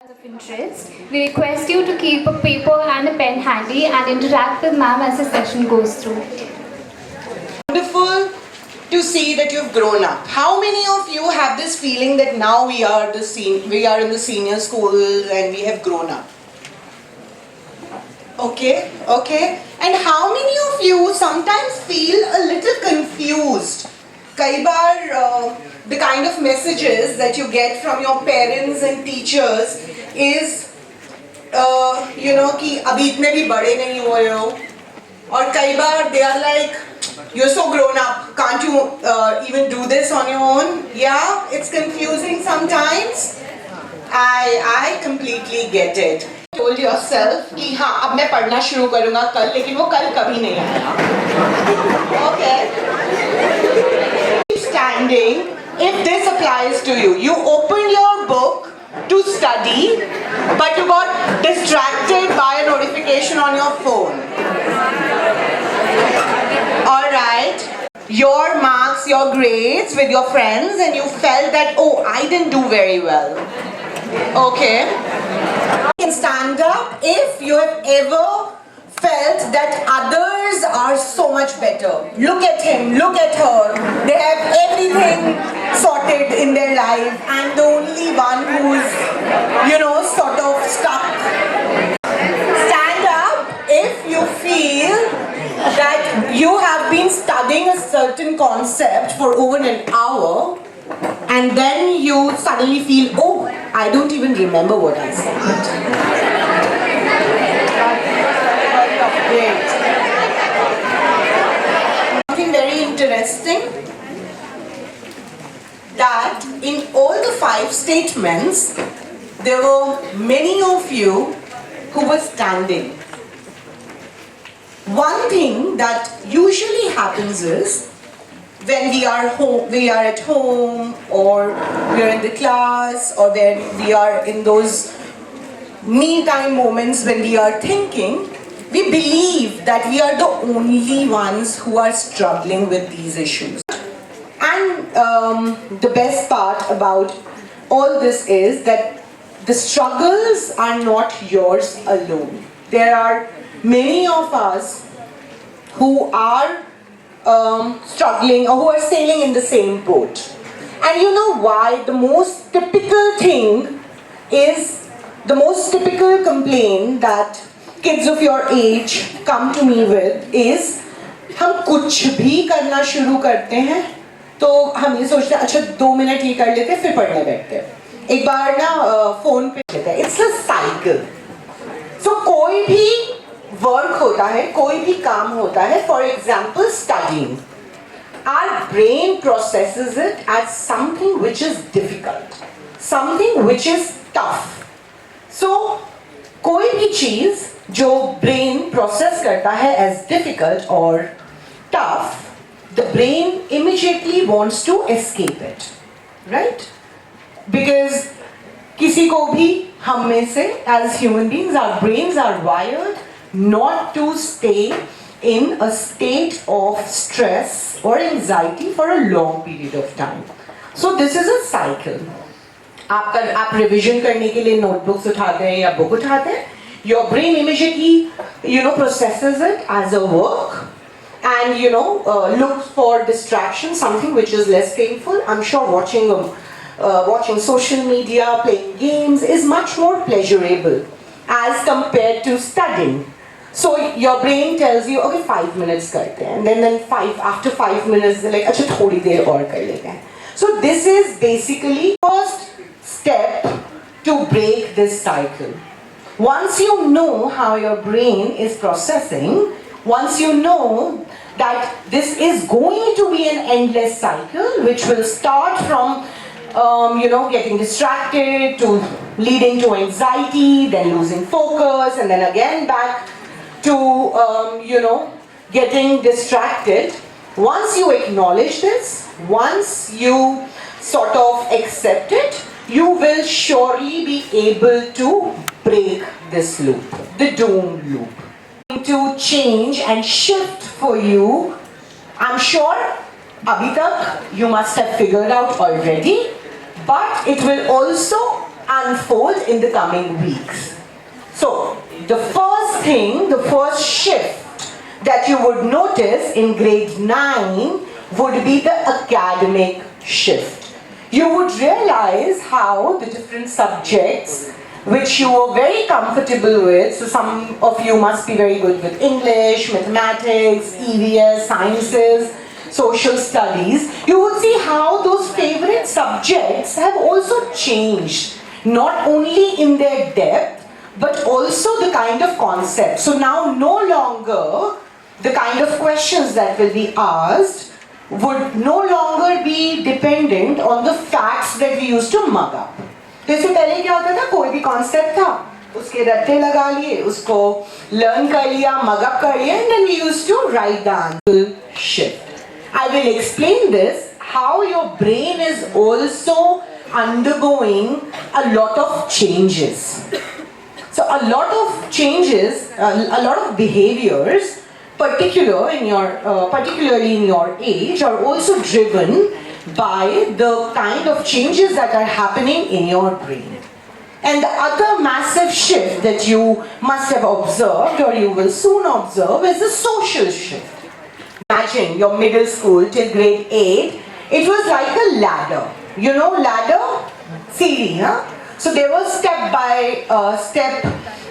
Of interest, we request you to keep a paper and a pen handy and interact with ma'am as the session goes through. Wonderful to see that you've grown up. How many of you have this feeling that now we are in the senior school and we have grown up? Okay. And how many of you sometimes feel a little confused? कई बार the kind of messages that you get from your parents and teachers is कि अभी इतने भी बड़े नहीं हुए हो, और कई बार they are like, you're so grown up, can't you even do this on your own? Yeah, it's confusing sometimes. I completely get it. Told yourself कि हाँ अब मैं पढ़ना शुरू करूँगा कल, लेकिन वो कल कभी नहीं आया. Okay. Keep standing. If this applies to you, you opened your book to study, but you got distracted by a notification on your phone. Alright, your marks, your grades with your friends, and you felt that, oh, I didn't do very well. Okay. You can stand up if you have ever felt that others are so much better. Look at him, look at her. They have everything sorted in their life. I'm the only one who's, sort of stuck. Stand up if you feel that you have been studying a certain concept for over an hour and then you suddenly feel, oh, I don't even remember what I said. Great. Something very interesting, that in all the 5 statements, there were many of you who were standing. One thing that usually happens is when we are at home, or we are in the class, or when we are in those me time moments when we are thinking, we believe that we are the only ones who are struggling with these issues. And the best part about all this is that the struggles are not yours alone. There are many of us who are struggling or who are sailing in the same boat. And you know why? The most typical complaint that kids of your age come to me with is, हम कुछ भी करना शुरू करते हैं तो हम ये सोचते हैं अच्छा 2 मिनट ये कर लेते हैं फिर पढ़ने बैठते हैं, एक बार ना फोन पे लेते हैं. It's a cycle. So कोई भी वर्क होता है, कोई भी काम होता है, for example studying, our brain processes it as something which is difficult, something which is tough. So कोई भी चीज जो brain process करता है as difficult or tough, the brain immediately wants to escape it, right? Because किसी को भी हम में से as human beings, our brains are wired not to stay in a state of stress or anxiety for a long period of time. So this is a cycle. आप revision करने के लिए notebooks उठाते हैं या book उठाते हैं, your brain immediately processes it as a work and looks for distraction, something which is less painful. I'm sure watching social media, playing games is much more pleasurable as compared to studying. So your brain tells you, okay, 5 minutes karte hain, and then after 5 minutes they're like, acha thodi der aur kar lete hain. So this is basically first step to break this cycle. Once you know how your brain is processing, once you know that this is going to be an endless cycle which will start from getting distracted to leading to anxiety, then losing focus, and then again back to getting distracted. Once you acknowledge this, once you sort of accept it, you will surely be able to break this loop, the doom loop. To change and shift for you, I'm sure abhi tak you must have figured out already, but it will also unfold in the coming weeks. So, the first shift that you would notice in grade 9 would be the academic shift. You would realize how the different subjects which you were very comfortable with, so some of you must be very good with English, mathematics, EVS, sciences, social studies, you would see how those favorite subjects have also changed, not only in their depth, but also the kind of concept. So now no longer the kind of questions that will be asked would no longer be dependent on the facts that we used to mug up. तो इससे पहले क्या होता था, कोई भी concept था, उसके रट्टे लगा लिए, उसको लर्न कर लिया, मग अप कर लिया, and then we used to write the answer shift. I will explain this, how your brain is also undergoing a lot of changes. So a lot of changes, a lot of behaviors, particularly in your age, are also driven by the kind of changes that are happening in your brain. And the other massive shift that you must have observed, or you will soon observe, is the social shift. Imagine your middle school till grade 8, it was like a ladder. You know ladder? CD, huh? So there was step by step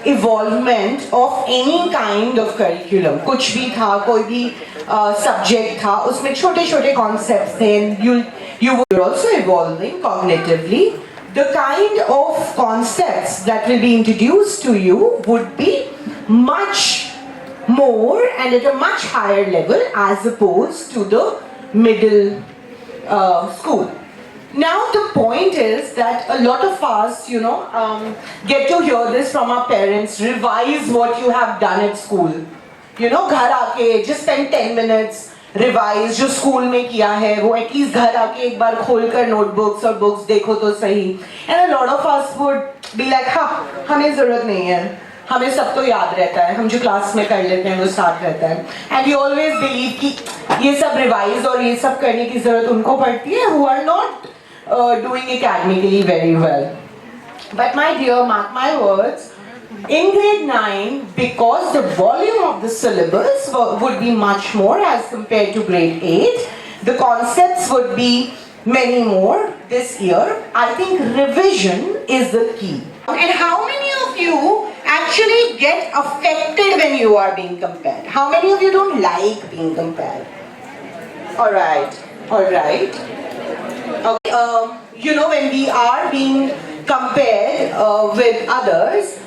evolvement of any kind of curriculum. कुछ भी था, कोई भी subject था, उसमें छोटे छोटे concepts थे. You were also evolving cognitively. The kind of concepts that will be introduced to you would be much more and at a much higher level as opposed to the middle school. Now the point is that a lot of us, get to hear this from our parents, revise what you have done at school. घर आके just spend 10 minutes, revise जो school में किया है, वो at least घर आके एक बार खोल कर notebooks और books देखो तो सही. And a lot of us would be like, हाँ, हमें ज़रूरत नहीं है. हमें सब तो याद रहता है, हम जो क्लास में कर लेते हैं वो स्टार्ट रहता है. And we always believe कि ये सब revise और ये सब करने की ज़रूरत उनको पड़ती है who are not doing academically very well. But my dear, mark my words, in grade 9, because the volume of the syllabus would be much more as compared to grade 8, the concepts would be many more this year. I think revision is the key. And how many of you actually get affected when you are being compared? How many of you don't like being compared? Alright. Okay, when we are being compared with others,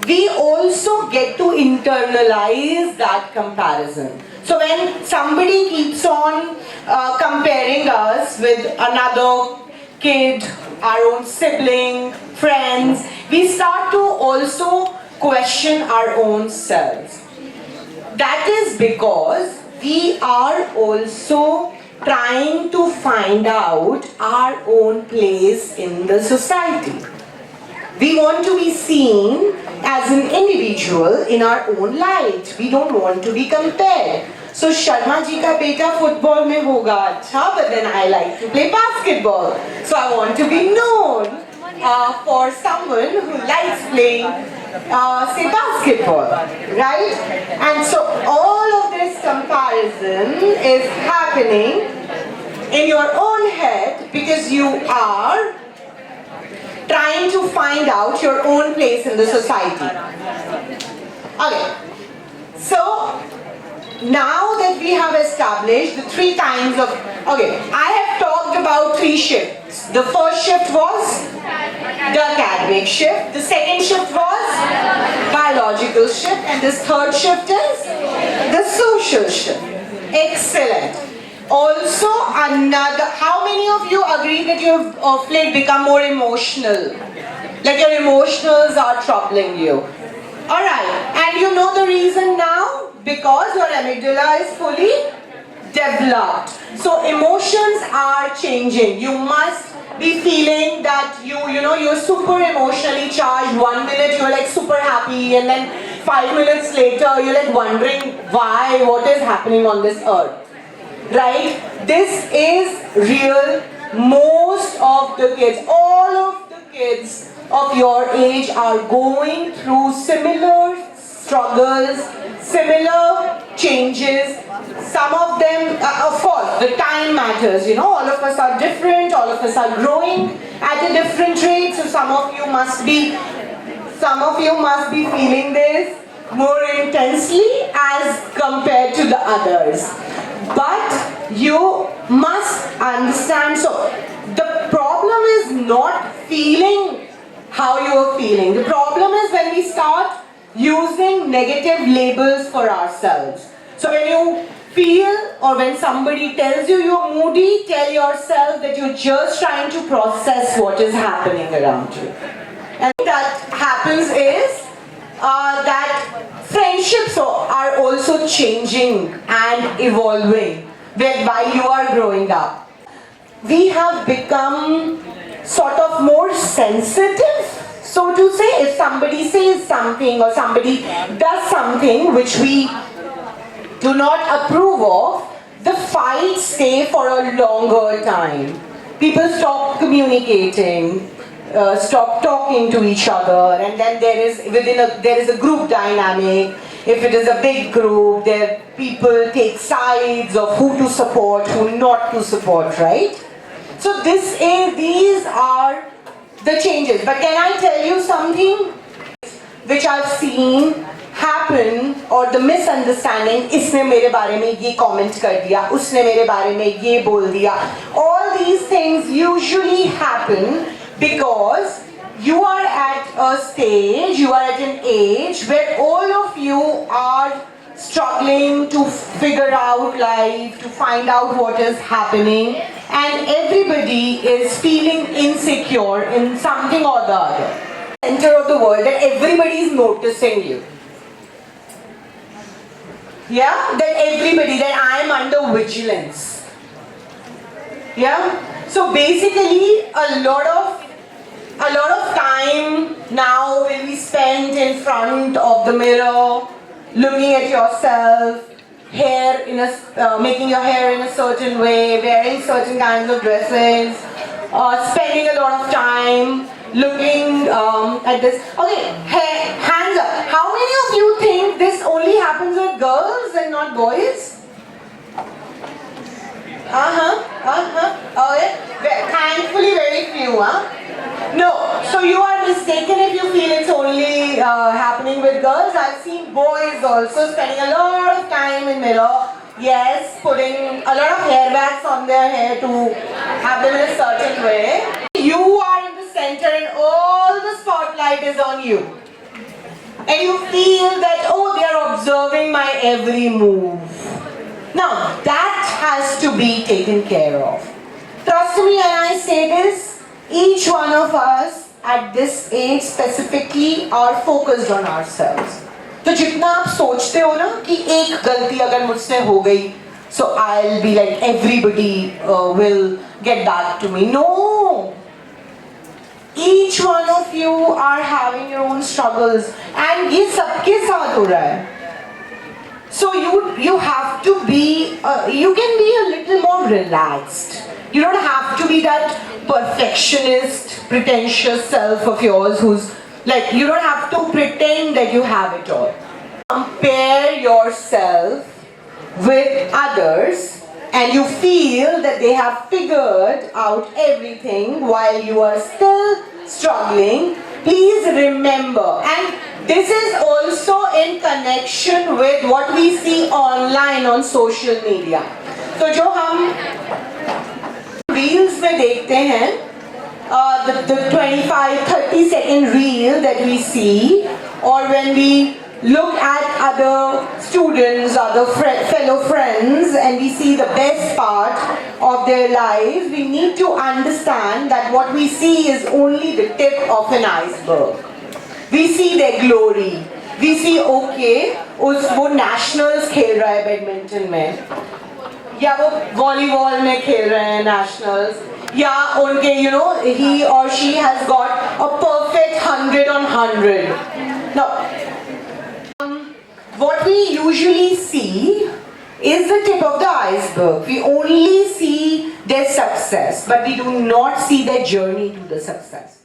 we also get to internalize that comparison. So when somebody keeps on comparing us with another kid, our own sibling, friends, we start to also question our own selves. That is because we are also trying to find out our own place in the society. We want to be seen as an individual in our own light. We don't want to be compared. So Sharma ji ka beta football mein hoga acha, but then I like to play basketball. So I want to be known for someone who likes playing say basketball, right? And so all of this comparison is happening in your own head because you are trying to find out your own place in the society. Okay, so now that we have established the 3 kinds of, I have talked about 3 shifts. The first shift was the academic shift, the second shift was biological shift, and this third shift is the social shift. Excellent. Also another, how many of you agree that you have of late become more emotional? Like your emotionals are troubling you. Alright, and you know the reason now? Because your amygdala is fully developed. So emotions are changing. You must be feeling that you're super emotionally charged. 1 minute you're like super happy, and then 5 minutes later you're like wondering why, what is happening on this earth. Right? This is real. Most of the kids, all of the kids of your age are going through similar struggles, similar changes. Some of them, of course, the time matters, you know, all of us are different, all of us are growing at a different rate, so some of you must be feeling this more intensely as compared to the others. But you must understand, so the problem is not feeling how you are feeling. The problem is when we start using negative labels for ourselves. So when you feel or when somebody tells you you're moody, tell yourself that you're just trying to process what is happening around you. And that happens is that friendships are also changing and evolving whereby you are growing up. We have become sort of more sensitive, so to say. If somebody says something or somebody does something which we do not approve of, the fights stay for a longer time. People stop communicating, stop talking to each other, and then there is a group dynamic. If it is a big group, there people take sides of who to support, who not to support, right? So these are the changes. But can I tell you something which I've seen happen, or the misunderstanding, इसने मेरे बारे में ये comment कर दिया, उसने मेरे बारे में ये बोल दिया. All these things usually happen because you are at a stage, you are at an age where all of you are struggling to figure out life, to find out what is happening, and everybody is feeling insecure in something or the other. Center of the world, that everybody is noticing you. Yeah, that everybody, that I am under vigilance. Yeah, so basically a lot of time now will be spent in front of the mirror, looking at yourself, making your hair in a certain way, wearing certain kinds of dresses, spending a lot of time looking at this. Okay, hands up. How many of you think this only happens with girls and not boys? Okay. Thankfully, very few, huh? No, so you are mistaken if you feel it's only happening with girls. I've seen boys also spending a lot of time in mirror. Yes, putting a lot of hair bands on their hair to have them in a certain way. You are in the center and all the spotlight is on you. And you feel that, oh, they are observing my every move. Now, that has to be taken care of. Trust me when I say this, each one of us at this age specifically are focused on ourselves. तो जितना आप सोचते हो ना कि एक गलती अगर मुझसे हो गई, so I'll be like everybody will get back to me. No! Each one of you are having your own struggles and ये सबके साथ हो रहा है. So you have to be, you can be a little more relaxed. You don't have to be that perfectionist, pretentious self of yours who's like, you don't have to pretend that you have it all. Compare yourself with others and you feel that they have figured out everything while you are still struggling. Please remember, and this is also in connection with what we see online on social media. So जो हम reels में देखते हैं, the 25-30 second reel that we see, or when we look at other students, other fellow friends, and we see the best part of their lives, we need to understand that what we see is only the tip of an iceberg. We see their glory. We see, okay, वो nationals खेल रहा है badminton में, या वो volleyball में खेल रहे हैं nationals, या उनके, you know, he or she has got a perfect 100 on 100. Now, what we usually see is the tip of the iceberg. We only see their success, but we do not see their journey to the success.